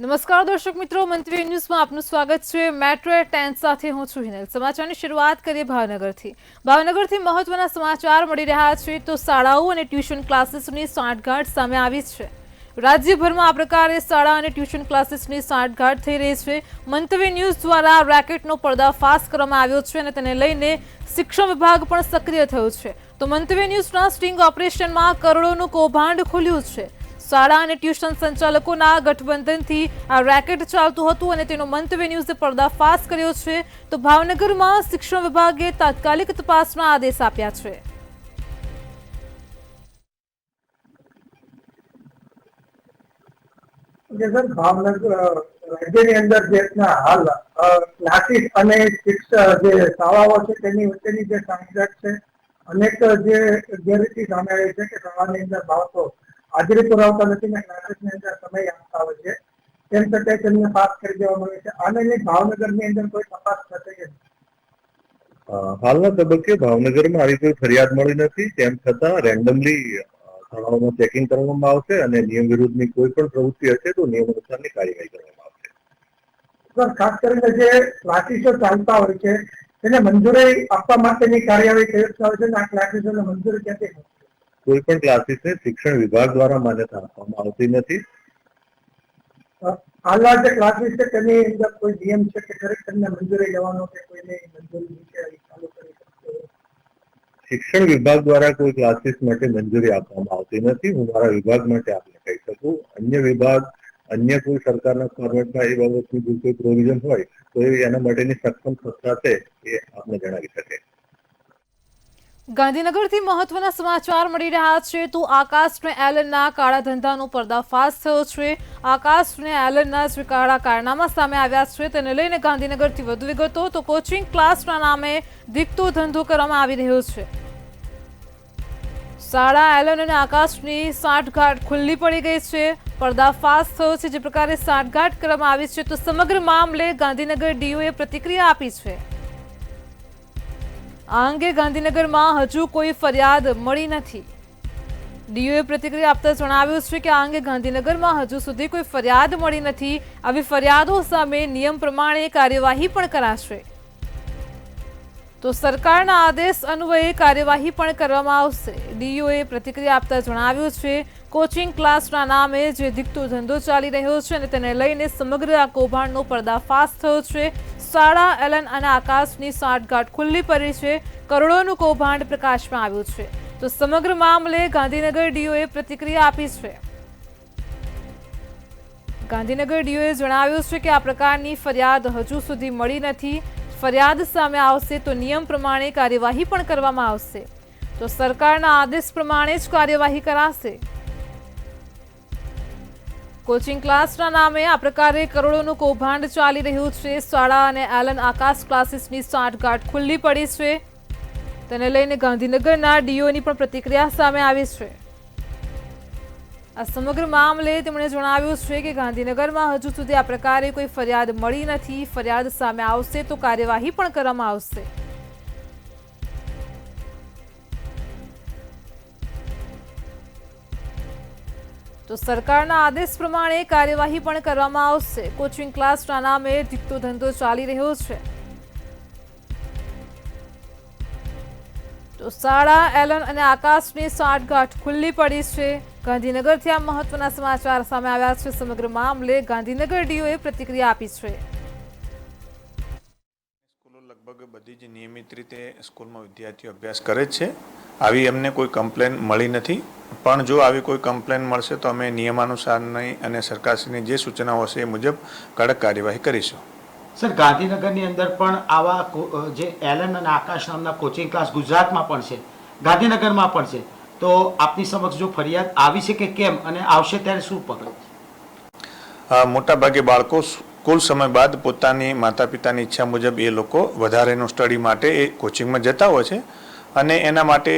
નમસ્કાર દર્શક મિત્રો, મંત્રી ન્યૂઝમાં આપનું સ્વાગત છે। મેટ્રો 10 સાથે હું છું હિનલ। સમાચારની શરૂઆત કરીએ ભાવનગરથી। ભાવનગરથી મહત્વના સમાચાર મળી રહ્યા છે તો શાળાઓ અને ટ્યુશન ક્લાસીસની સાંઠગાંઠ સામે આવી છે। રાજ્યભરમાં આ પ્રકારે શાળા અને ટ્યુશન ક્લાસીસની સાંઠગાંઠ થઈ રહી છે। મંતવ્ય ન્યૂઝ દ્વારા રેકેટનો પર્દાફાશ કરવામાં આવ્યો છે અને તેને લઈને શિક્ષણ વિભાગ પણ સક્રિય થયું છે। તો મંતવ્ય ન્યૂઝના સ્ટિંગ ઓપરેશનમાં કરોડોનું કૌભાંડ ખુલ્યું છે। શાળા અને ટ્યુશન સંચાલકોના ગઠબંધનથી આ રેકેટ ચાલતું હતું અને તેનો મંતવ્ય ન્યૂઝે પર્દાફાશ કર્યો છે। તો ભાવનગરમાં શિક્ષણ વિભાગે તાત્કાલિક તપાસના આદેશ આપ્યા છે। ભાવનગર રાજ્યની અંદર જે હાલ ક્લાસીસ અને જે શાળાઓ છે તેની વચ્ચેની જે સાંઠગાંઠ છે, અનેક જે ગેરરીતિ સામે આવી છે કે શાળાની અંદર બાળકો હાજરી પુરાવતા નથી ને ક્લાસીસની અંદર સમય આપતા હોય છે, તેમ છતાં તેમને પાસ કરી દેવામાં આવે છે। આને લઈ ભાવનગરની અંદર કોઈ તપાસ થશે કે હાલના તબક્કે ભાવનગરમાં આવી કોઈ ફરિયાદ મળી નથી, તેમ છતાં રેન્ડમલી શાળાઓમાં ચેકિંગ કરવામાં આવશે અને નિયમ વિરુદ્ધની કોઈ પણ પ્રવૃત્તિ હશે તો નિયમ અનુસારની કાર્યવાહી કરવામાં આવશે। સર, ખાસ કરીને જે ક્લાસીસો ચાલતા હોય છે તેને મંજૂરી આપવા માટેની કાર્યવાહી કઈ હોય છે અને આ ક્લાસીસોને મંજૂરી ક્યાંથી મળશે? કોઈ પણ ક્લાસીસને શિક્ષણ વિભાગ દ્વારા માન્યતા આપવામાં આવતી નથી। હાલના જે ક્લાસીસ છે તેની અંદર કોઈ નિયમ છે કે ખરેખર મંજૂરી લેવાનો કે કોઈને મંજૂરી નીચે ચાલુ કરી શકશે? શિક્ષણ વિભાગ દ્વારા કોઈ ક્લાસીસ માટે મંજૂરી આપવામાં આવતી નથી। હું મારા વિભાગ માટે આપને કહી શકું, અન્ય વિભાગ અન્ય કોઈ સરકારના ફોર્મેટમાં એ બાબતની જો કોઈ પ્રોવિઝન હોય તો એના માટેની સક્ષમ સંસ્થા છે એ આપને જણાવી શકે। ગાંધીનગરથી મહત્વના સમાચાર મળી રહ્યા છે તો આકાશ અને એલનના કાળા ધંધાનો પર્દાફાશ થયો છે। આકાશ અને એલનના જે કાળા કારનામા સામે આવ્યા છે તેને લઈને ગાંધીનગરથી વધુ વિગતો તો કોચિંગ ક્લાસના નામે દીકતો ધંધો કરવામાં આવી રહ્યો છે। શાળા એલન અને આકાશની સાંઠગાંઠ ખુલ્લી પડી ગઈ છે, પર્દાફાશ થયો છે। જે પ્રકારે સાંઠગાંઠ કરવામાં આવી છે તો સમગ્ર મામલે ગાંધીનગર ડીઓએ પ્રતિક્રિયા આપી છે। આ અંગે ગાંધીનગરમાં હજુ કોઈ ફરિયાદ મળી નથી। ડીઓએ પ્રતિક્રિયા આપતા જણાવ્યું છે કે આ અંગે ગાંધીનગરમાં હજુ સુધી કોઈ ફરિયાદ મળી નથી। આવી ફરિયાદો સામે નિયમ પ્રમાણે કાર્યવાહી પણ કરાશે। તો સરકારના આદેશ અન્વયે કાર્યવાહી પણ કરવામાં આવશે। ડીઓએ પ્રતિક્રિયા આપતા જણાવ્યું છે કોચિંગ ક્લાસના નામે જે દીકતો ધંધો ચાલી રહ્યો છે અને તેને લઈને સમગ્ર આ કૌભાંડનો પર્દાફાશ થયો છે। શાળા એલન અને આકાશની સાંઠગાંઠ ખુલ્લી પડી છે, કરોડોનું કૌભાંડ પ્રકાશમાં આવ્યું છે। તો સમગ્ર મામલે ગાંધીનગર ડીઓએ પ્રતિક્રિયા આપી છે। ગાંધીનગર ડીઓએ જણાવ્યું છે કે આ પ્રકારની ફરિયાદ હજુ સુધી મળી નથી। ફરિયાદ સામે આવશે તો નિયમ પ્રમાણે કાર્યવાહી પણ કરવામાં આવશે। તો સરકારના આદેશ પ્રમાણે જ કાર્યવાહી કરાશે। કોચિંગ ક્લાસના નામે આ પ્રકારે કરોડોનું કૌભાંડ ચાલી રહ્યું છે। શાળા અને એલન આકાશ ક્લાસીસની સાંઠગાંઠ ખુલ્લી પડી છે, તેને લઈને ગાંધીનગરના ડીઓની પણ પ્રતિક્રિયા સામે આવી છે। આ સમગ્ર મામલે તેમણે જણાવ્યું છે કે ગાંધીનગરમાં હજુ સુધી આ પ્રકારે કોઈ ફરિયાદ મળી નથી। ફરિયાદ સામે આવશે તો કાર્યવાહી પણ કરવામાં આવશે। તો સરકારના આદેશ પ્રમાણે કાર્યવાહી પણ કરવામાં આવશે। કોચિંગ ક્લાસના નામે દીકતો ધંધો ચાલી રહ્યો છે તો શાળા એલન અને આકાશની સાંઠગાંઠ ખુલ્લી પડી છે। ગાંધીનગરથી આ મહત્વના સમાચાર સામે આવ્યા છે। સમગ્ર મામલે ગાંધીનગર ડીઓએ પ્રતિક્રિયા આપી છે। સ્કૂલો લગભગ બધી જ નિયમિત રીતે સ્કૂલમાં વિદ્યાર્થીઓ અભ્યાસ કરે જ છે। આવી અમને કોઈ કમ્પ્લેન મળી નથી, પણ જો આવી કોઈ કમ્પ્લેન મળશે તો અમે નિયમાનુસારની અને સરકારશ્રીની જે સૂચનાઓ હશે એ મુજબ કડક કાર્યવાહી કરીશું। સર, ગાંધીનગરની અંદર પણ આવા જે એલન અને આકાશ નામના કોચિંગ ક્લાસ ગુજરાતમાં પણ છે, ગાંધીનગરમાં પણ છે, તો આપની સમક્ષ જો ફરિયાદ આવી છે કે કેમ અને આવશે ત્યારે શું પગલાં? મોટાભાગે બાળકો સ્કૂલ સમય બાદ પોતાની માતા પિતાની ઈચ્છા મુજબ એ લોકો વધારેનું સ્ટડી માટે એ કોચિંગમાં જતા હોય છે અને એના માટે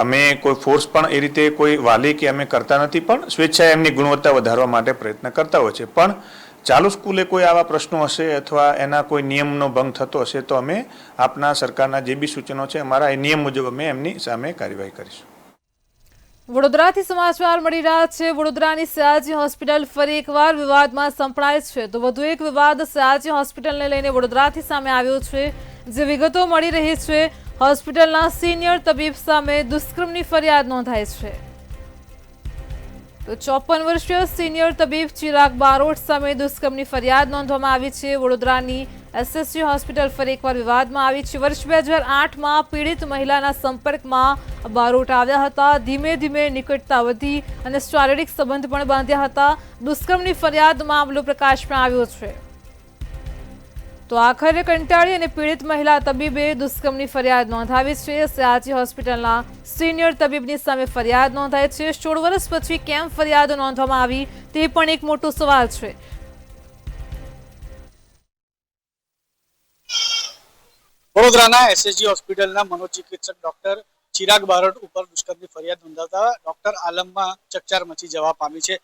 અમે કોઈ ફોર્સ પણ એ રીતે કોઈ વાલી કે અમે કરતા નથી, પણ સ્વેચ્છાએ એમની ગુણવત્તા વધારવા માટે પ્રયત્ન કરતા હોય છે। પણ ચાલુ સ્કૂલે કોઈ આવા પ્રશ્નો હશે અથવા એના કોઈ નિયમનો ભંગ થતો હશે તો અમે આપના સરકારના જે બી સૂચનો છે અમારા એ નિયમ મુજબ અમે એમની સામે કાર્યવાહી કરીશું। વડોદરાથી સમાચાર મળી રહ્યા છે। વડોદરાની સયાજી હોસ્પિટલ ફરી એકવાર વિવાદમાં સંપડાય છે તો વધુ એક વિવાદ સયાજી હોસ્પિટલને લઈને વડોદરાથી સામે આવ્યો છે। જે વિગતો મળી રહી છે, હોસ્પિટલના સિનિયર તબીબ સામે દુષ્કર્મની ફરિયાદ નોંધાઈ છે। તો 54 વર્ષીય સિનિયર તબીબ ચિરાગ બારોટ સામે દુષ્કર્મની ફરિયાદ નોંધવામાં આવી છે। વડોદરાની એસએસજી હોસ્પિટલ ફરી એકવાર વિવાદમાં આવી છે। વર્ષ 2008માં પીડિત મહિલાના સંપર્કમાં બારોટ આવ્યા હતા। ધીમે ધીમે નિકટતા વધી અને શારીરિક સંબંધ પણ બાંધ્યા હતા। દુષ્કર્મની ફરિયાદ મામલો પ્રકાશમાં આવ્યો છે તો આખરે કંટાળી અને પીડિત મહિલા તબીબે દુષ્કર્મની ફરિયાદ નોંધાવી છે। સયાજી હોસ્પિટલના સિનિયર તબીબની સામે ફરિયાદ નોંધાઈ છે। 16 વર્ષ પછી કેમ ફરિયાદ નોંધવામાં આવી તે પણ એક મોટો સવાલ છે। વડોદરાના એસએસજી હોસ્પિટલના મનોચિકિત્સક ડોક્ટર ચિરાગ બારોટ ઉપર દુષ્કર્મની ફરિયાદ નોંધાતા ડોક્ટર આલમમાં ચકચાર મચી જવા પામી છે।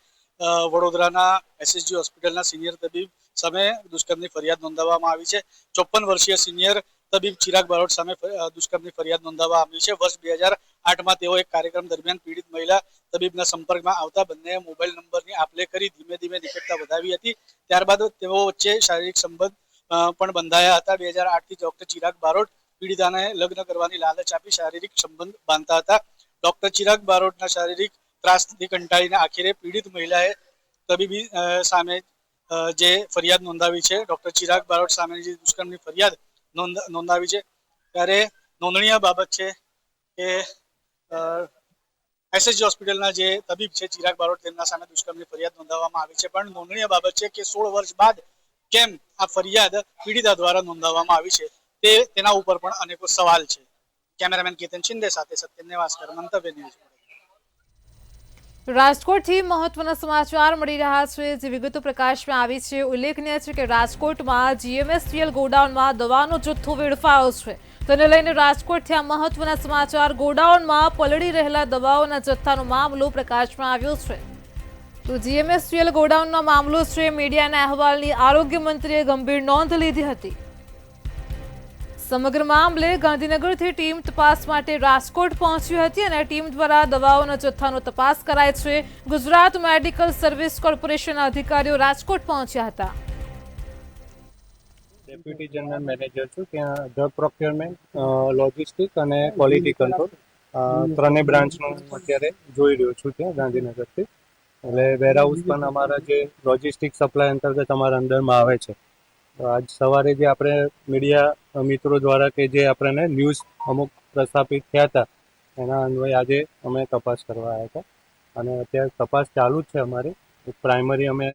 વડોદરાના એસએસજી હોસ્પિટલના સિનિયર તબીબ સામે દુષ્કર્મની ફરિયાદ નોંધાવવામાં આવી છે। 54 વર્ષીય સિનિયર તબીબ ચિરાગ બારોટ સામે દુષ્કર્મની ફરિયાદ નોંધાવવામાં આવી છે। વર્ષ 2008માં તેઓ એક કાર્યક્રમ દરમિયાન પીડિત મહિલા તબીબના સંપર્કમાં આવતા બંને મોબાઈલ નંબરની આપ-લે કરી ધીમે ધીમે નિકટતા વધાવી હતી। ત્યારબાદ તેઓ વચ્ચે શારીરિક સંબંધ પણ બંધાયા હતા। 2008થી ડોક્ટર ચિરાગ બારોટ પીડિતાને લગ્ન કરવાની લાલચ આપી શારીરિક સંબંધ બાંધતા હતા। ડોક્ટર ચિરાગ બારોટના શારીરિક ત્રાસથી કંટાળીને આખરે પીડિત મહિલાએ તબીબી સામે જે ફરિયાદ નોંધાવી છે। ડોક્ટર ચિરાગ બારોટ સામેની જે દુષ્કર્મની ફરિયાદ નોંધાવી છે ત્યારે નોંધણીય બાબત છે કે એસએસજી હોસ્પિટલના જે તબીબ છે ચિરાગ બારોટ તેમના સામે દુષ્કર્મની ફરિયાદ નોંધાવવામાં આવી છે। પણ નોંધણીય બાબત છે કે 16 વર્ષ બાદ કેમ આ ફરિયાદ પીડિતા દ્વારા નોંધાવવામાં આવી છે તેના ઉપર પણ અનેકો સવાલ છે। કેમેરામેન કેતન શિંદે સાથે સત્યમ નેવાસકર, મંતવ્ય ન્યૂઝ। રાજકોટથી મહત્વના સમાચાર મળી રહ્યા છે। જે વિગતો પ્રકાશમાં આવી છે, ઉલ્લેખનીય છે કે રાજકોટમાં જીએમએસસીએલ ગોડાઉનમાં દવાનો જથ્થો વેડફાયો છે। તેને લઈને રાજકોટથી આ મહત્વના સમાચાર। ગોડાઉનમાં પલળી રહેલા દવાઓના જથ્થાનો મામલો પ્રકાશમાં આવ્યો છે। તો જીએમએસસીએલ ગોડાઉનનો મામલો છે। મીડિયાના અહેવાલની આરોગ્ય મંત્રીએ ગંભીર નોંધ લીધી હતી। સમગ્ર મામલે ગાંધીનગરથી ટીમ તપાસ માટે રાજકોટ પહોંચી હતી અને ટીમ દ્વારા દવાઓના જથ્થાનો તપાસ કરાય છે। ગુજરાત મેડિકલ સર્વિસ કોર્પોરેશનના અધિકારીઓ રાજકોટ પહોંચ્યા હતા। ડેપ્યુટી જનરલ મેનેજર છું, ત્યાં ડ્રગ પ્રોક્યોરમેન્ટ, લોજિસ્ટિક અને ક્વોલિટી કંટ્રોલ ત્રણેય બ્રાન્ચનું અત્યારે જોઈ રહ્યો છું ત્યાં ગાંધીનગરથી। એટલે વેરહાઉસ પણ અમારા જે લોજિસ્ટિક સપ્લાય અંતર્ગત અમારા અંડરમાં આવે છે। તો આજ સવારે જે આપણે મીડિયા મિત્રો દ્વારા કે જે આપણને ન્યૂઝ અમુક પ્રસ્થાપિત થયા હતા એના અન્વયે આજે અમે તપાસ કરવા આવ્યા હતા અને અત્યારે તપાસ ચાલુ જ છે અમારી। પ્રાઇમરી અમે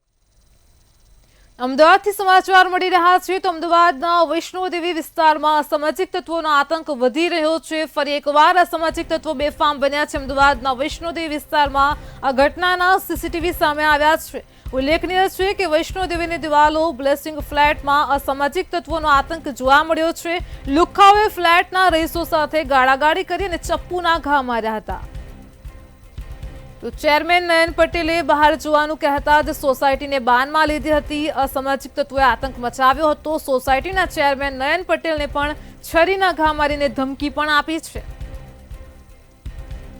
અમદાવાદથી સમાચાર મળી રહ્યા છે તો અમદાવાદના વૈષ્ણોદેવી વિસ્તારમાં અસામાજિક તત્વોનો આતંક વધી રહ્યો છે। ફરી એકવાર અસામાજિક તત્વો બેફામ બન્યા છે। અમદાવાદના વૈષ્ણોદેવી વિસ્તારમાં આ ઘટનાના સીસીટીવી સામે આવ્યા છે। ઉલ્લેખનીય છે કે વૈષ્ણોદેવીની દિવાલો બ્લેસિંગ ફ્લેટમાં અસામાજિક તત્વોનો આતંક જોવા મળ્યો છે। લુખ્ખાઓએ ફ્લેટના રહીશો સાથે ગાળાગાળી કરી અને ચપ્પુના ઘા માર્યા હતા। તો ચેરમેન નયન પટેલે બહાર જોવાનું કહેતા જ સોસાયટીને બાનમાં લીધી હતી। અસામાજિક તત્વોએ આતંક મચાવ્યો હતો। સોસાયટીના ચેરમેન નયન પટેલને પણ છરીના ઘા મારીને ધમકી પણ આપી છે।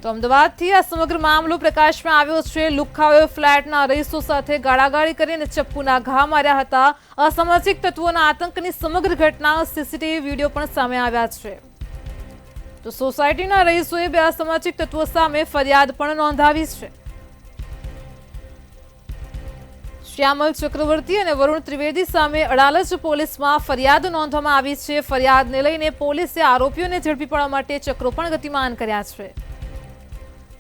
તો અમદાવાદથી આ સમગ્ર મામલો પ્રકાશમાં આવ્યો છે। લુખ્ખાઓએ ફ્લેટના રહીશો સાથે ગાળાગાળી કરીને ચપ્પુના ઘા માર્યા હતા। અસામાજિક તત્વોના આતંકની સમગ્ર ઘટના સીસીટીવી વિડીયો પણ સામે આવ્યા છે। તો સોસાયટીના રહીશોએ બે અસામાજિક તત્વો સામે ફરિયાદ પણ નોંધાવી છે। શ્યામલ ચક્રવર્તી અને વરુણ ત્રિવેદી સામે અડાલજ પોલીસમાં ફરિયાદ નોંધવામાં આવી છે। ફરિયાદને લઈને પોલીસે આરોપીઓને ઝડપી પાડવા માટે ચક્રો પણ ગતિમાન કર્યા છે।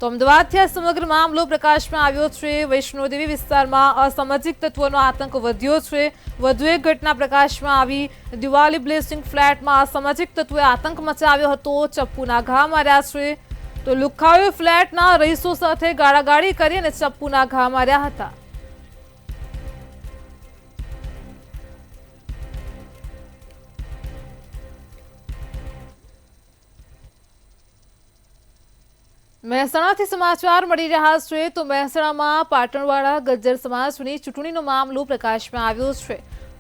તો અમદાવાદથી આ સમગ્ર મામલો પ્રકાશમાં આવ્યો છે। વૈષ્ણોદેવી વિસ્તારમાં અસામાજિક તત્વોનો આતંક વધ્યો છે। વધુ એક ઘટના પ્રકાશમાં આવી। દિવાલી બ્લેસિંગ ફ્લેટમાં અસામાજિક તત્વોએ આતંક મચાવ્યો હતો। ચપ્પુના ઘા માર્યા છે। તો લુખ્ખાઓએ ફ્લેટના રહીશો સાથે ગાળાગાળી કરી અને ચપ્પુના ઘા માર્યા હતા। મહેસાણાથી સમાચાર મળી રહ્યા છે તો મહેસાણામાં પાટણવાળા ગજ્જર સમાજની ચૂંટણીનો મામલો પ્રકાશમાં આવ્યો છે।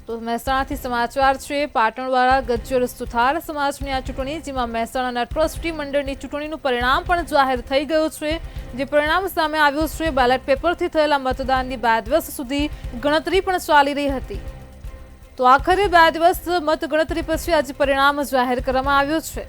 તો મહેસાણાથી સમાચાર છે. પાટણવાળા ગજ્જર સુથાર સમાજની આ ચૂંટણી, જેમાં મહેસાણાના ટ્રસ્ટી મંડળની ચૂંટણીનું પરિણામ પણ જાહેર થઈ ગયું છે. જે પરિણામ સામે આવ્યું છે, બેલેટ પેપરથી થયેલા મતદાનની 2 દિવસ સુધી ગણતરી પણ ચાલી રહી હતી. તો આખરે 2 દિવસ મતગણતરી પછી આજે પરિણામ જાહેર કરવામાં આવ્યું છે.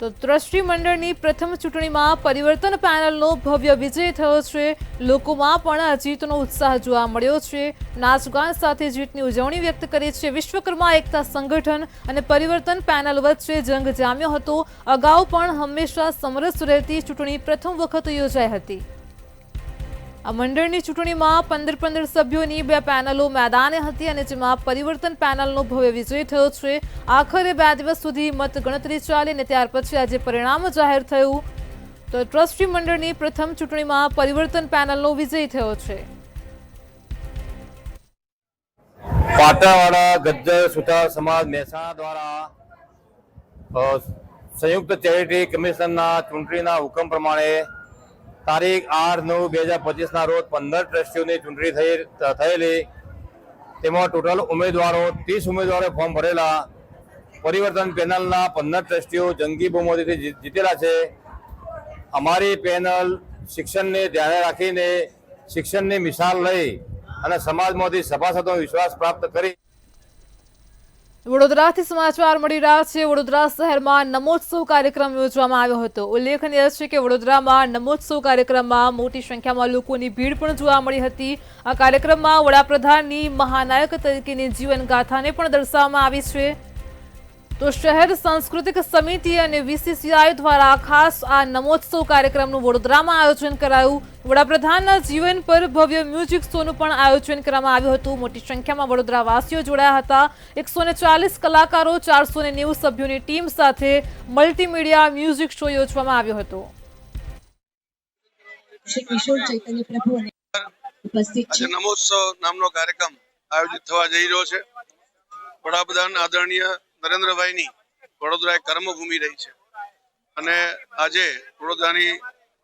તો ટ્રસ્ટી મંડળની પ્રથમ ચૂંટણીમાં પરિવર્તન પેનલનો ભવ્ય વિજય થયો છે. લોકોમાં પણ આ જીતનો ઉત્સાહ જોવા મળ્યો છે. નાચગાન સાથે જીતની ઉજવણી વ્યક્ત કરી છે. વિશ્વકર્મા એકતા સંગઠન અને પરિવર્તન પેનલ વચ્ચે જંગ જામ્યો હતો. અગાઉ પણ હંમેશા સમરસ રહેતી ચૂંટણી પ્રથમ વખત યોજાઈ હતી. આ મંડળની ચૂંટણીમાં 15 સભ્યોની 2 પેનલો મેદાને હતી અને જેમાં પરિવર્તન પેનલનો ભવ્ય વિજય થયો છે. આખરે 2 દિવસ સુધી મતગણતરી ચાલી અને ત્યાર પછી આજે પરિણામ જાહેર થયું. તો ટ્રસ્ટી મંડળની પ્રથમ ચૂંટણીમાં પરિવર્તન પેનલનો વિજય થયો છે. પાટણવાળા ગજ્જર સુથાર સમાજ મહેસાણા દ્વારા સંયુક્ત ચેરિટી કમિશનના ચૂંટણીના હુકમ પ્રમાણે તારીખ 8/9/2025 રોજ 15 ટ્રસ્ટીઓની ચૂંટણી થયેલી. તેમાં ટોટલ ઉમેદવારો 30 ઉમેદવારોએ ફોર્મ ભરેલા. પરિવર્તન પેનલના 15 ટ્રસ્ટીઓ જંગી બહુમતીથી જીતેલા છે. અમારી પેનલ શિક્ષણને ધ્યાને રાખીને શિક્ષણની મિસાલ લઈ અને સમાજમાંથી સભાસદોનો વિશ્વાસ પ્રાપ્ત કરી. વડોદરાથી સમાચાર મળી રહ્યા છે. વડોદરા શહેરમાં નમોત્સવ કાર્યક્રમ યોજવામાં આવ્યો હતો. ઉલ્લેખનીય છે કે વડોદરામાં નમોત્સવ કાર્યક્રમમાં મોટી સંખ્યામાં લોકોની ભીડ પણ જોવા મળી હતી. આ કાર્યક્રમમાં વડાપ્રધાનની મહાનાયક તરીકેની જીવન ગાથાને પણ દર્શાવવામાં આવી છે. તો શહેર સાંસ્કૃતિક સમિતિ અને VCCI દ્વારા ખાસ આ નમોત્સવ કાર્યક્રમનું વડોદરામાં આયોજન કરાયું. વડાપ્રધાનના જીવન પર ભવ્ય મ્યુઝિક શોનું પણ આયોજન કરવામાં આવ્યું હતું. મોટી સંખ્યામાં વડોદરાવાસીઓ જોડાયા હતા. 140 કલાકારો, 490 સભ્યોની ટીમ સાથે મલ્ટીમીડિયા મ્યુઝિક શો યોજવામાં આવ્યો હતો. નમોત્સવ નામનો કાર્યક્રમ આયોજિત થવા જઈ રહ્યો છે. વડાપ્રધાન આદરણીય નરેન્દ્રભાઈની વડોદરા એક કર્મભૂમિ રહી છે અને આજે વડોદરાની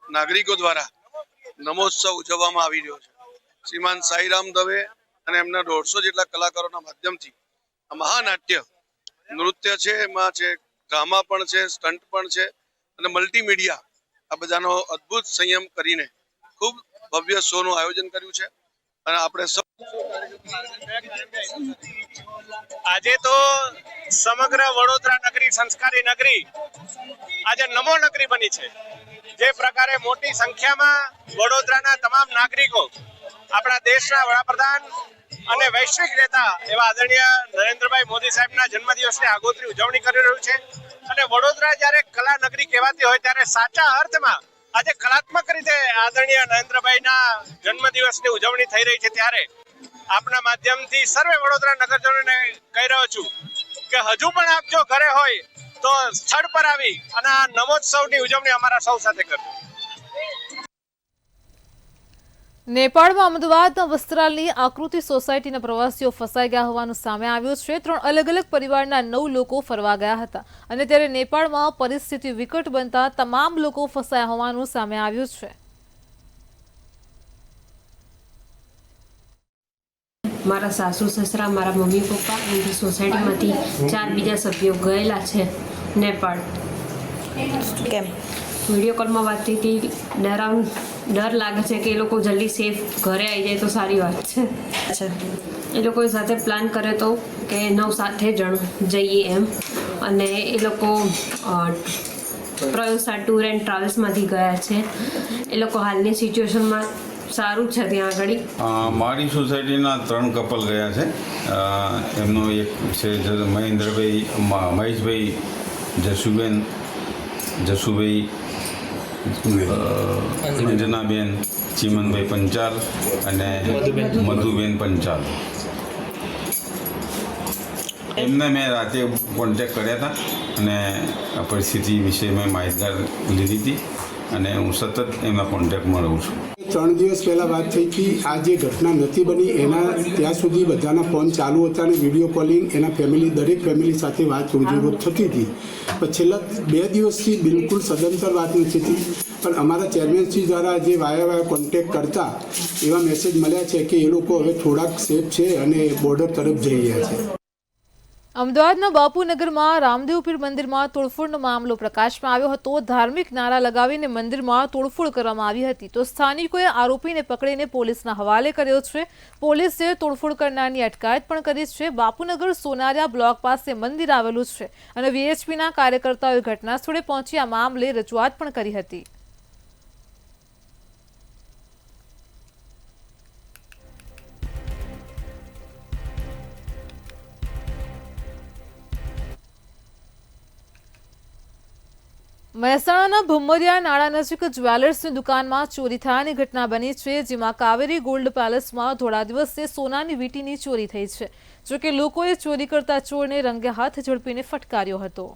નાગરિકો દ્વારા નમોત્સવ ઉજવવામાં આવી રહ્યો છે. શ્રીમાન સાઈરામ દવે અને એમના 150 જેટલા કલાકારોના માધ્યમથી આ મહાનાટ્ય નૃત્ય છે, એમાં છે ડ્રામા પણ છે, સ્ટન્ટ પણ છે અને મલ્ટીમીડિયા, આ બધાનો અદ્ભુત સંયમ કરીને ખૂબ ભવ્ય શોનું આયોજન કર્યું છે. અને આપણે આજે તો સમગ્ર વડોદરા નગરી સંસ્કારી નગરી આજે નમો નગરી બની છે. જે પ્રકારે મોટી સંખ્યામાં વડોદરાના તમામ નાગરિકો આપણા દેશના વડાપ્રધાન અને વૈશ્વિક નેતા એવા આદરણીય નરેન્દ્રભાઈ મોદી સાહેબના જન્મદિવસની આગોતરી ઉજવણી કરી રહ્યું છે. અને વડોદરા જ્યારે કલા નગરી કહેવાતી હોય ત્યારે સાચા અર્થમાં આજે કલાત્મક રીતે આદરણીય નરેન્દ્રભાઈના જન્મદિવસની ઉજવણી થઈ રહી છે. ત્યારે આપના માધ્યમથી સર્વે વડોદરા નગરજનોને કહી રહ્યો છું કે હજુ પણ આપ જો ઘરે હોય તો સ્થળ પર આવી અને આ નમોત્સવની ઉજવણી અમારા સૌ સાથે કરજો. નેપાળમાં અમદાવાદના વસ્ત્રાલની આકૃતિ સોસાયટીના પ્રવાસીઓ ફસાઈ ગયા હોવાનું સામે આવ્યું છે. 3 અલગ અલગ પરિવારના 9 લોકો ફરવા ગયા હતા અને ત્યારે નેપાળમાં પરિસ્થિતિ વિકટ બનતા તમામ લોકો ફસાયા હોવાનું સામે આવ્યું છે. મારા સાસુ સસરા, મારા મમ્મી પપ્પા અને સોસાયટીમાંથી 4 બીજા સભ્યો ગયેલા છે નેપાળ. કેમ વિડીયો કોલમાં વાત થઈ હતી. ડર લાગે છે કે એ લોકો જલ્દી સેફ ઘરે આવી જાય તો સારી વાત છે. એ લોકોએ સાથે પ્લાન કર્યો હતો કે 9-7 જણ જઈએ એમ, અને એ લોકો પ્રયોસા ટૂર એન્ડ ટ્રાવેલ્સમાંથી ગયા છે. એ લોકો હાલની સિચ્યુએશનમાં સારું છે ત્યાં આગળ. મારી સોસાયટીના 3 કપલ ગયા છે. એમનો એક છે મહેન્દ્રભાઈ, મહેશભાઈ, જસુભાઈ, અંજનાબેન, ચીમનભાઈ પંચાલ અને મધુબેન પંચાલ. એમને મેં રાતે કોન્ટેક કર્યા હતા અને આ પરિસ્થિતિ વિશે મેં માહિતગાર લીધી હતી અને હું સતત એમના કોન્ટેક્ટમાં રહું છું. 3 દિવસ પહેલાં વાત થઈ હતી. આ જે ઘટના નથી બની એના ત્યાં સુધી બધાના ફોન ચાલુ હતા અને વિડીયો કોલિંગ એના દરેક ફેમિલી સાથે વાત રોજેરોજ થતી હતી. પણ છેલ્લા 2 દિવસથી બિલકુલ સદંતર વાત નથી થતી. પણ અમારા ચેરમેનશ્રી દ્વારા જે વાયા કોન્ટેક્ટ કરતા એવા મેસેજ મળ્યા છે કે એ લોકો હવે થોડાક સેફ છે અને બોર્ડર તરફ જઈ રહ્યા છે. અમદાવાદના બાપુનગરમાં રામદેવ પીર મંદિરમાં તોડફોડનો મામલો પ્રકાશમાં આવ્યો હતો. ધાર્મિક નારા લગાવીને મંદિરમાં તોડફોડ કરવામાં આવી હતી તો સ્થાનિકોએ આરોપીને પકડીને પોલીસના હવાલે કર્યો છે. પોલીસે તોડફોડ કરનારની અટકાયત પણ કરી છે. બાપુનગર સોનારિયા બ્લોક પાસે મંદિર આવેલું છે અને વીએચપીના કાર્યકર્તાઓએ ઘટના સ્થળે પહોંચી આ મામલે રજૂઆત પણ કરી હતી. મહેસાણાના ભુમરિયા નાળા નજીક જ્વેલર્સની દુકાનમાં ચોરી થયાની ઘટના બની છે, જેમાં કાવેરી ગોલ્ડ પેલેસમાં થોડા દિવસે સોનાની વીંટીની ચોરી થઈ છે. જોકે લોકોએ ચોરી કરતા ચોરને રંગે હાથ ઝડપીને ફટકાર્યો હતો.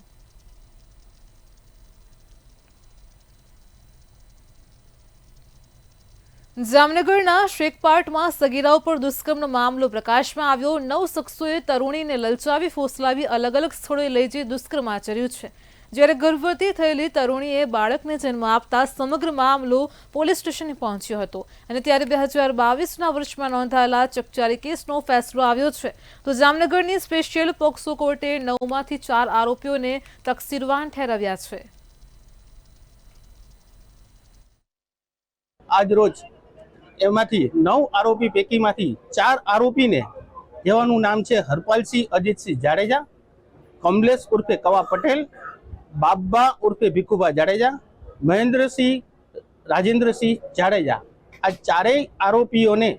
જામનગરના શેખપાટમાં સગીરાઓ પર દુષ્કર્મનો મામલો પ્રકાશમાં આવ્યો. 9 શખ્સોએ તરુણીને લલચાવી ફોસલાવી અલગ અલગ સ્થળોએ લઈ જઈ દુષ્કર્મ આચર્યું છે. જ્યારે ગર્ભવતી થયેલી તરુણીએ બાળકને જન્મ આપતા સમગ્ર મામલો પોલીસ સ્ટેશને પહોંચ્યો હતો અને ત્યારે 2022ના વર્ષમાં નોંધાયેલા ચકચારી કેસનો ફેસલો આવ્યો છે. તો જામનગરની સ્પેશિયલ પોક્સો કોર્ટે 9માંથી 4 આરોપીઓને તકસીરવાન ઠેરવ્યા છે. આજ રોજ એમાંથી 9 આરોપી પૈકીમાંથી 4 આરોપીને જેવાનું નામ છે હરપાલસિંહ અજીતસિંહ જાડેજા, કમલેશ ઉર્ફે કવા પટેલ, બાબા ઉર્ફે ભીખુભા જાડેજા, મહેન્દ્રસિંહ રાજેન્દ્રસિંહ જાડેજા, આ ચારેય આરોપીઓને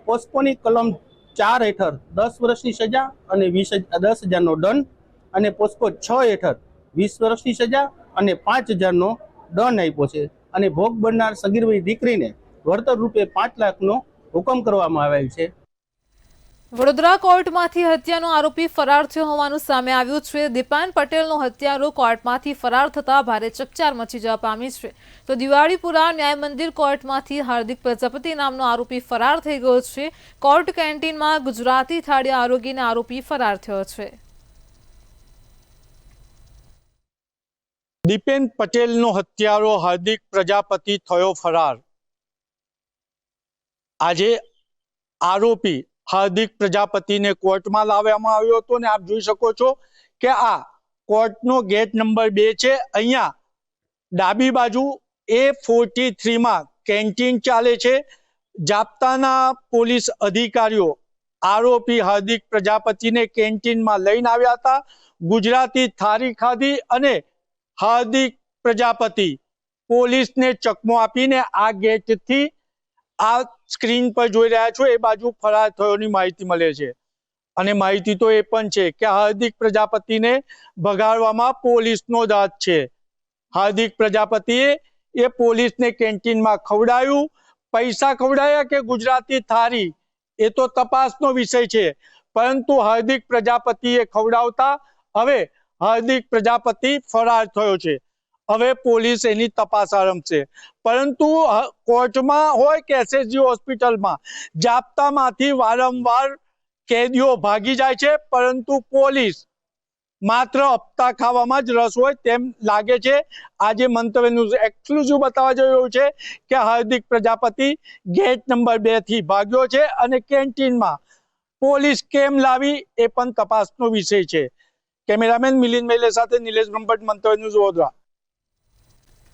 પોસ્કોની કલમ 4 હેઠળ 10 વર્ષની સજા અને 10,000નો દંડ અને પોસ્કો 6 હેઠળ 20 વર્ષની સજા અને 5,000નો દંડ આપ્યો છે અને ભોગ બનનાર સગીરવયી દીકરીને વળતર રૂપે 5 લાખનો હુકમ કરવામાં આવેલ છે. વડોદરા કોર્ટમાંથી હત્યાનો આરોપી ફરાર થયો હોવાનું સામે આવ્યું છે. દીપાન પટેલનો હત્યારો કોર્ટમાંથી ફરાર થતા ભારે ચકચાર મચી જવા પામી છે. તો દિવાળીપુરા ન્યાય મંદિર કોર્ટમાંથી હાર્દિક પ્રજાપતિ નામનો આરોપી ફરાર થઈ ગયો છે. કોર્ટ કેન્ટીનમાં ગુજરાતી થાળી આરોગીને આરોપી ફરાર થયો છે. દીપેન પટેલનો હત્યારો હાર્દિક પ્રજાપતિ થયો ફરાર. આજે આરોપી હાર્દિક પ્રજાપતિને કોર્ટમાં લાવવામાં આવ્યો હતો અને આપ જોઈ શકો છો કે આ કોર્ટનો ગેટ નંબર 2 છે. અહીંયા ડાબી બાજુ A43માં કેન્ટીન ચાલે છે. જાપ્તાના પોલીસ અધિકારીઓ આરોપી હાર્દિક પ્રજાપતિને કેન્ટીનમાં લઈને આવ્યા હતા. ગુજરાતી થાળી ખાધી અને હાર્દિક પ્રજાપતિ પોલીસને ચકમો આપીને આ ગેટથી આ સ્ક્રીન પર જોઈ રહ્યા છો એ બાજુ ફરાર થયોની માહિતી મળે છે. અને માહિતી તો એ પણ છે કે હાર્દિક પ્રજાપતિને ભગાડવામાં પોલીસનો જ હાથ છે. હાર્દિક પ્રજાપતિએ એ પોલીસને કેન્ટીનમાં ખવડાવ્યું. પૈસા ખવડાયા કે ગુજરાતી થાળી એ તો તપાસનો વિષય છે, પરંતુ હાર્દિક પ્રજાપતિએ ખવડાવતા હવે હાર્દિક પ્રજાપતિ ફરાર થયો છે. હવે પોલીસ એની તપાસ આરંભશે. પરંતુ કોર્ટમાં હોય કે એસએસજી હોસ્પિટલમાં જાપ્તામાંથી વારંવાર કેદીઓ ભાગી જાય છે, પરંતુ પોલીસ માત્ર હપ્તા ખાવામાં જ રસ હોય તેમ લાગે છે. આજે મંતવ્ય ન્યૂઝ એક્સક્લુઝિવ બતાવવા જઈ રહ્યું છે કે હાર્દિક પ્રજાપતિ ગેટ નંબર 2 થી ભાગ્યો છે અને કેન્ટીનમાં પોલીસ કેમ લાવી એ પણ તપાસનો વિષય છે. કેમેરામેન મિલિંદ મેલે સાથે નિલેશ બ્રહ્મભટ્ટ, મંતવ્ય ન્યૂઝ, વડોદરા.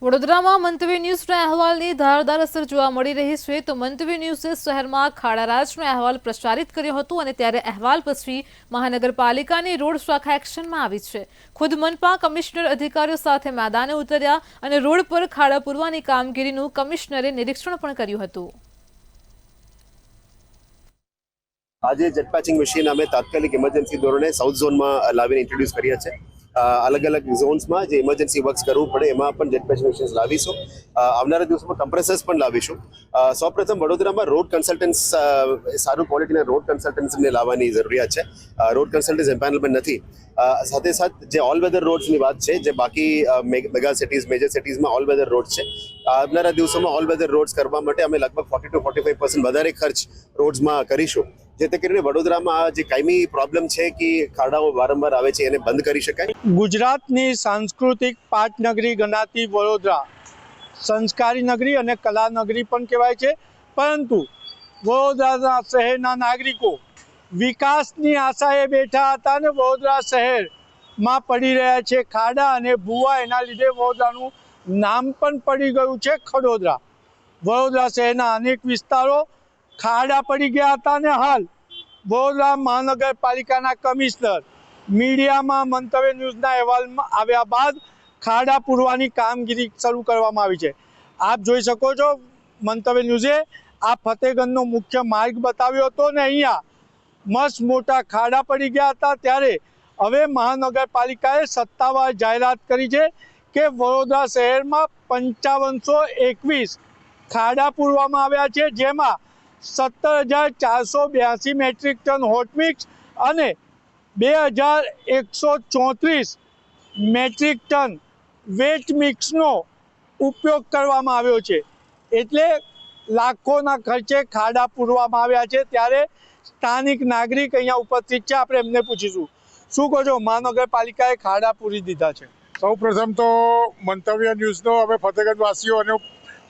વડોદરામાં મંતવ્ય ન્યૂઝના અહેવાલની ધારદાર અસર જોવા મળી રહી છે. તો મંતવ્ય ન્યૂઝે શહેરમાં ખાડારાજનો અહેવાલ પ્રસારિત કર્યો હતો અને ત્યારે અહેવાલ પછી મહાનગરપાલિકાની રોડ શાખા એક્શનમાં આવી છે. ખુદ મનપા કમિશનર અધિકારીઓ સાથે મેદાને ઉતર્યા અને રોડ પર ખાડા પૂરવાની કામગીરીનું કમિશનરે નિરીક્ષણ પણ કર્યું હતું. આજે જેટપેચિંગ મશીન અમે તાત્કાલિક ઇમરજન્સી ધોરણે સાઉથ ઝોનમાં લાવીને ઇન્ટ્રોડ્યુસ કર્યા છે. અલગ અલગ ઝોન્સમાં જે ઇમરજન્સી વર્ક્સ કરવું પડે એમાં પણ જેટપેચિંગ મશીન્સ લાવીશું. આવનારા દિવસોમાં કમ્પ્રેસર્સ પણ લાવીશું. સૌપ્રથમ વડોદરામાં રોડ કન્સલ્ટન્ટ્સ, સારું ક્વોલિટીના રોડ કન્સલ્ટન્ટ્સને લાવવાની જરૂરિયાત છે. રોડ કન્સલ્ટન્ટ્સ એમ્પાનલમેન્ટ નથી. સાથે સાથ જે ઓલ વેધર રોડ્સની વાત છે, જે બાકી મેગા સિટીઝ, મેજર સિટીઝમાં ઓલ વેધર રોડ છે આવનારા દિવસોમાં ઓલ વેધર રોડ્સ કરવા માટે અમે લગભગ 40 to 45% વધારે ખર્ચ રોડ્સમાં કરીશું, જેથી કરીને વડોદરામાં આ જે કાયમી પ્રોબ્લેમ છે કે ખાડાઓ વારંવાર આવે છે એને બંધ કરી શકાય. ગુજરાતની સાંસ્કૃતિક પાટનગરી ગણાતી વડોદરા સંસ્કારી નગરી અને કલા નગરી પણ કહેવાય છે, પરંતુ વડોદરા શહેરના નાગરિકો વિકાસની આશાએ બેઠા હતા અને વડોદરા શહેરમાં પડી રહ્યા છે ખાડા અને ભૂવા. એના લીધે વડોદરાનું નામ પણ પડી ગયું છે ખડોદરા. વડોદરા શહેરના અનેક વિસ્તારો ખાડા પડી ગયા હતા અને હાલ વડોદરા મહાનગરપાલિકાના કમિશનર મીડિયામાં મંતવ્ય ન્યૂઝના અહેવાલમાં આવ્યા બાદ ખાડા પૂરવાની કામગીરી શરૂ કરવામાં આવી છે. આપ જોઈ શકો છો, મંતવ્ય ન્યૂઝે આ ફતેગંજનો મુખ્ય માર્ગ બતાવ્યો હતો ને અહીંયા મસ્ત મોટા ખાડા પડી ગયા હતા. ત્યારે હવે મહાનગરપાલિકાએ સત્તાવાર જાહેરાત કરી છે કે વડોદરા શહેરમાં 5521 ખાડા પૂરવામાં આવ્યા છે, જેમાં 17,482 મેટ્રિક ટન હોટ મિક્સ અને 2,134 મેટ્રિક ટન વેટ મિક્સનો ઉપયોગ કરવામાં આવ્યો છે. એટલે લાખોના ખર્ચે ખાડા પૂરવામાં આવ્યા છે. ત્યારે સ્થાનિક નાગરિક અહીંયા ઉપસ્થિત છે, આપણે એમને પૂછીશું. શું કહો છો, મહાનગરપાલિકાએ ખાડા પૂરી દીધા છે? સૌ પ્રથમ તો મંતવ્ય ન્યૂઝનો અમે ફતેગંજવાસીઓનો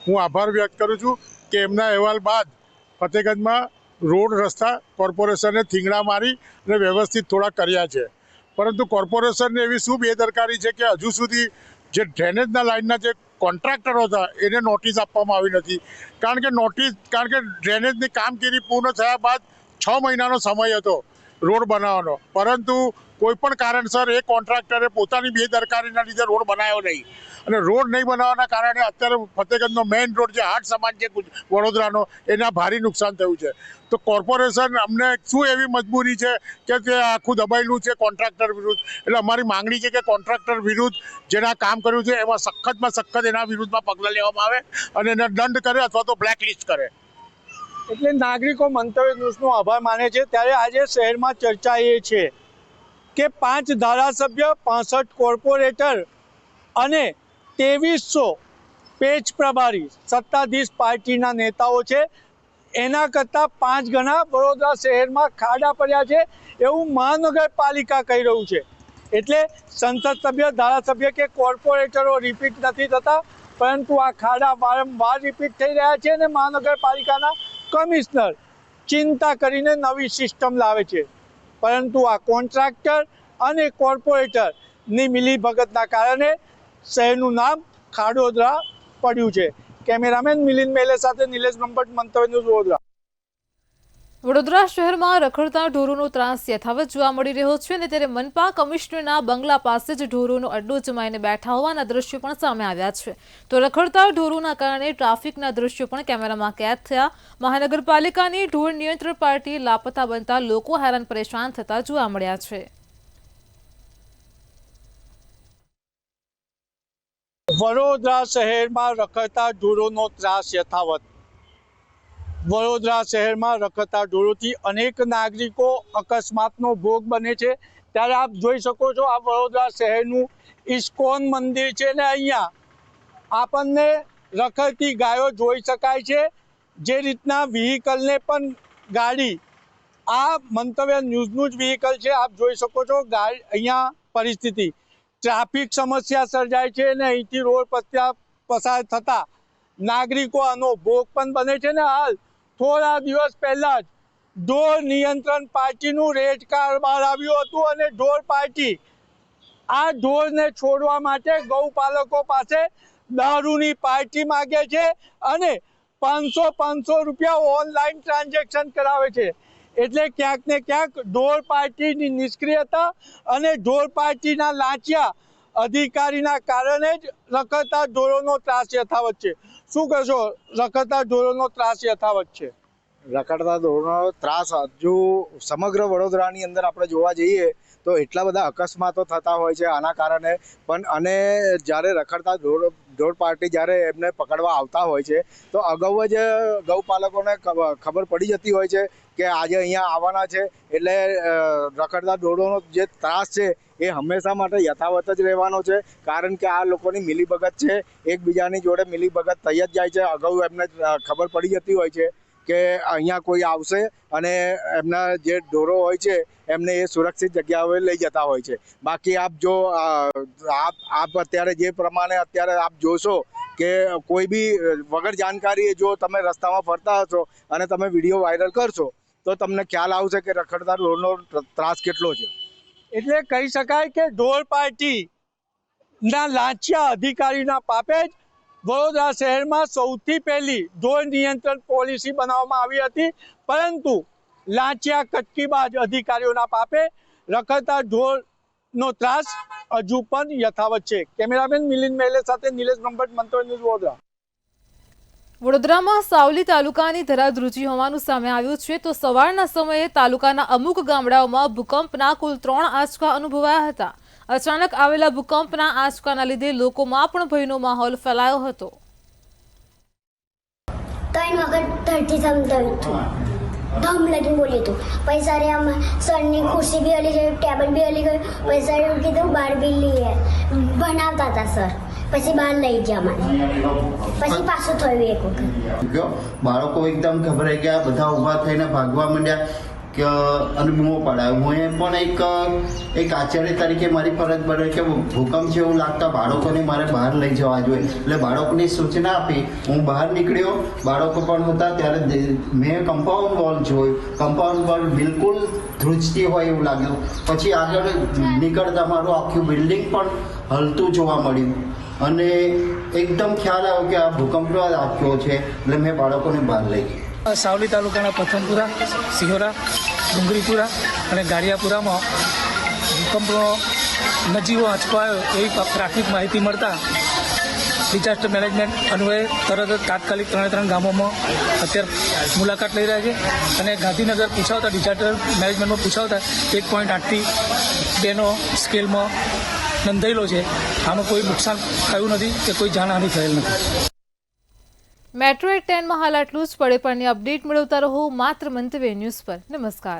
હું આભાર વ્યક્ત કરું છું કે એમના અહેવાલ બાદ ફતેગંજમાં રોડ રસ્તા કોર્પોરેશને થીંગડા મારી અને વ્યવસ્થિત થોડા કર્યા છે. પરંતુ કોર્પોરેશનને એવી શું બેદરકારી છે કે હજુ સુધી જે ડ્રેનેજના લાઇનના જે કોન્ટ્રાક્ટરો હતા એને નોટિસ આપવામાં આવી નથી. કારણ કે ડ્રેનેજની કામગીરી પૂર્ણ થયા બાદ 6 મહિનાનો સમય હતો રોડ બનાવવાનો, પરંતુ કોઈ પણ કારણસર એ કોન્ટ્રાક્ટરે પોતાની બેદરકારીના લીધે રોડ બનાવ્યો નહીં. અને રોડ નહીં બનાવવાના કારણે અત્યારે ફતેગંજનો મેઇન રોડ જે હાટ સમાન છે વડોદરાનો, એના ભારે નુકસાન થયું છે. તો કોર્પોરેશન અમને શું એવી મજબૂરી છે કે તે આખું દબાયેલું છે કોન્ટ્રાક્ટર વિરુદ્ધ. એટલે અમારી માંગણી છે કે કોન્ટ્રાક્ટર વિરુદ્ધ જેના કામ કર્યું છે એમાં સખતમાં સખત એના વિરુદ્ધમાં પગલાં લેવામાં આવે અને એને દંડ કરે અથવા તો બ્લેકલિસ્ટ કરે. એટલે નાગરિકો મંતવ્ય ન્યૂઝનો આભાર માને છે. ત્યારે આજે શહેરમાં ચર્ચા એ છે કે 5 ધારાસભ્ય, 65 કોર્પોરેટર અને 2300 પેજ પ્રભારી સત્તાધીશ પાર્ટીના નેતાઓ છે. એના કરતાં 5 ગણા વડોદરા શહેરમાં ખાડા પડ્યા છે એવું મહાનગરપાલિકા કહી રહ્યું છે. એટલે સંસદ સભ્ય, ધારાસભ્ય કે કોર્પોરેટરો રિપીટ નથી થતા, પરંતુ આ ખાડા વારંવાર રિપીટ થઈ રહ્યા છે અને મહાનગરપાલિકાના કમિશનર ચિંતા કરીને નવી સિસ્ટમ લાવે છે. પરંતુ આ કોન્ટ્રાક્ટર અને કોર્પોરેટરની મિલીભગતના કારણે શહેરનું નામ ખાડોદરા પડ્યું છે. કેમેરામેન મિલિંદ મેલે સાથે નિલેશ બ્રહ્મભટ્ટ, મંતવ્ય ન્યૂઝ, વડોદરા. વડોદરા શહેરમાં રખડતા ઢોરોનો ત્રાસ યથાવત જોવા મળી રહ્યો છે અને ત્યારે મનપા કમિશનરના બંગલા પાસે જ ઢોરોનો અડ્ડો જમાઈને બેઠા હોવાના દ્રશ્યો પણ સામે આવ્યા છે. તો રખડતા ઢોરોના કારણે ટ્રાફિકના દ્રશ્યો પણ કેમેરામાં કેદ થયા. મહાનગરપાલિકાની ઢોર નિયંત્રણ પાર્ટી લાપતા બનતા લોકો હેરાન પરેશાન થતા જોવા મળ્યા છે. વડોદરા શહેરમાં રખડતા ઢોરોનો ત્રાસ યથાવત. વડોદરા શહેરમાં રખડતા ઢોરોથી અનેક નાગરિકો અકસ્માતનો ભોગ બને છે. ત્યારે આપ જોઈ શકો છો, આ વડોદરા શહેરનું ઇસ્કોન મંદિર છે ને અહીંયા આપણને રખડતી ગાયો જોઈ શકાય છે. જે રીતના વ્હીકલને પણ ગાડી, આ મંતવ્ય ન્યૂઝનું જ વ્હીકલ છે, આપ જોઈ શકો છો. અહીંયા પરિસ્થિતિ, ટ્રાફિક સમસ્યા સર્જાય છે અને અહીંથી રોડ પસાર થતા નાગરિકો આનો ભોગ પણ બને છે ને હાલ થોડા દિવસ પહેલા જ ઢોર નિયંત્રણ પાર્ટીનું રેડ કાર્ડ બહાર આવ્યું હતું અને ઢોર પાર્ટી આ ઢોરને છોડવા માટે ગૌપાલકો પાસે દારૂની પાર્ટી માગે છે અને 500 રૂપિયા ઓનલાઈન ટ્રાન્ઝેક્શન કરાવે છે. એટલે ક્યાંક ને ક્યાંક ઢોર પાર્ટીની નિષ્ક્રિયતા અને ઢોર પાર્ટીના લાંચિયા અધિકારીના કારણે જ રખડતા ઢોરોનો ત્રાસ યથાવત છે. શું કહેશો, રખડતા ઢોરોનો ત્રાસ યથાવત છે? રખડતા ઢોરોનો ત્રાસ હજુ સમગ્ર વડોદરાની અંદર આપણે જોવા જઈએ તો એટલા બધા અકસ્માતો થતા હોય છે આના કારણે પણ. અને જ્યારે રખડતા ઢોર પાર્ટી જ્યારે એમને પકડવા આવતા હોય છે તો અગાઉ જ ગૌપાલકોને ખબર પડી જતી હોય છે કે આજે અહીંયા આવવાના છે, એટલે રખડતા ઢોરોનો જે ત્રાસ છે એ હંમેશા માટે યથાવત જ રહેવાનો છે, કારણ કે આ લોકોની મિલીભગત છે, એકબીજાની જોડે મિલીભગત થઈ જ જાય છે. અગાઉ એમને ખબર પડી જતી હોય છે કે અહીંયા કોઈ આવશે અને એમના જે ઢોરો હોય છે એમને એ સુરક્ષિત જગ્યાએ લઈ જતા હોય છે. બાકી આપ જો આપ અત્યારે જે પ્રમાણે અત્યારે આપ જોશો કે કોઈ બી વગર જાણકારીએ જો તમે રસ્તામાં ફરતા હશો અને તમે વિડીયો વાયરલ કરશો તો તમને ખ્યાલ આવશે કે રખડતા ઢોરનો ત્રાસ કેટલો છે. એટલે કહી શકાય કે ઢોર પાર્ટીના લાંચિયા અધિકારીના પાપે જ વડોદરા શહેરમાં સૌથી પહેલી ઢોર નિયંત્રણ પોલિસી બનાવવામાં આવી હતી, પરંતુ લાંચિયા કટકીબાજ અધિકારીઓના પાપે રખડતા ઢોરનો ત્રાસ હજુ પણ યથાવત છે. કેમેરામેન મિલિંદ મેલે સાથે નિલેશ બ્રહ્મભટ્ટ, મંતવ્ય ન્યૂઝ, વડોદરા. વડોદરામાં સાવલી તાલુકાની ધરાધ્રુજી હોવાનું સામે આવ્યું છે તો સવારના સમયે તાલુકાના અમુક ગામડાઓમાં ભૂકંપના કુલ 3 આંચકા અનુભવાયા હતા. અચાનક આવેલા ભૂકંપના આંચકાના લીધે લોકોમાં પણ ભયનો માહોલ ફેલાયો હતો. 3 વખત ધરતી ધમધમી ધમ લગીને બોલ્યું હતું. પછી સરે આમ સરની ખુરશી બી હલી ગઈ, ટેબલ બી હલી ગયું. પછી સરે કીધું બહાર બી લઈએ બનાવતા હતા સર. પછી બહાર લઈ ગયા મને. પછી પાછું થયું એક વખત. બાળકો એકદમ ગભરાઈ ગયા, બધા ઊભા થઈને ભાગવા માંડ્યા કે અને બૂમો પડાયો. હું પણ એક આચાર્ય તરીકે મારી ફરજ પડે કે ભૂકંપ છે એવું લાગતા બાળકોને મારે બહાર લઈ જવા જોઈએ, એટલે બાળકોની સૂચના આપી. હું બહાર નીકળ્યો, બાળકો પણ હતા. ત્યારે મેં કમ્પાઉન્ડ વોલ જોયું. કમ્પાઉન્ડ વોલ બિલકુલ ધ્રુજતી હોય એવું લાગ્યું. પછી આગળ નીકળતા મારું આખું બિલ્ડિંગ પણ હલતું જોવા મળ્યું અને એકદમ ખ્યાલ આવ્યો કે આ ભૂકંપનો આંચકો છે, એટલે મેં બાળકોને બહાર લઈ ગઈ. સાવલી તાલુકાના પ્રથમપુરા, સિહોરા, ડુંગરીપુરા અને ગાડિયાપુરામાં ભૂકંપનો નજીવો આંચકો આવ્યો એવી પ્રાથમિક માહિતી મળતા ડિઝાસ્ટર મેનેજમેન્ટ અન્વયે તરત જ તાત્કાલિક 3 ગામોમાં અત્યારે મુલાકાત લઈ રહ્યા છે અને ગાંધીનગર પૂછાવતા ડિઝાસ્ટર મેનેજમેન્ટમાં પૂછાવતા 1.8થી 2નો સ્કેલમાં નોંધાયેલો છે. આમાં કોઈ નુકસાન થયું નથી કે કોઈ જાનહાનિ થયેલ નથી. મેટ્રો 10 માં હાલ આટલું જ. પડે પણની અપડેટ મેળવતા રહો માત્ર મંતવ્ય ન્યૂઝ પર. નમસ્કાર.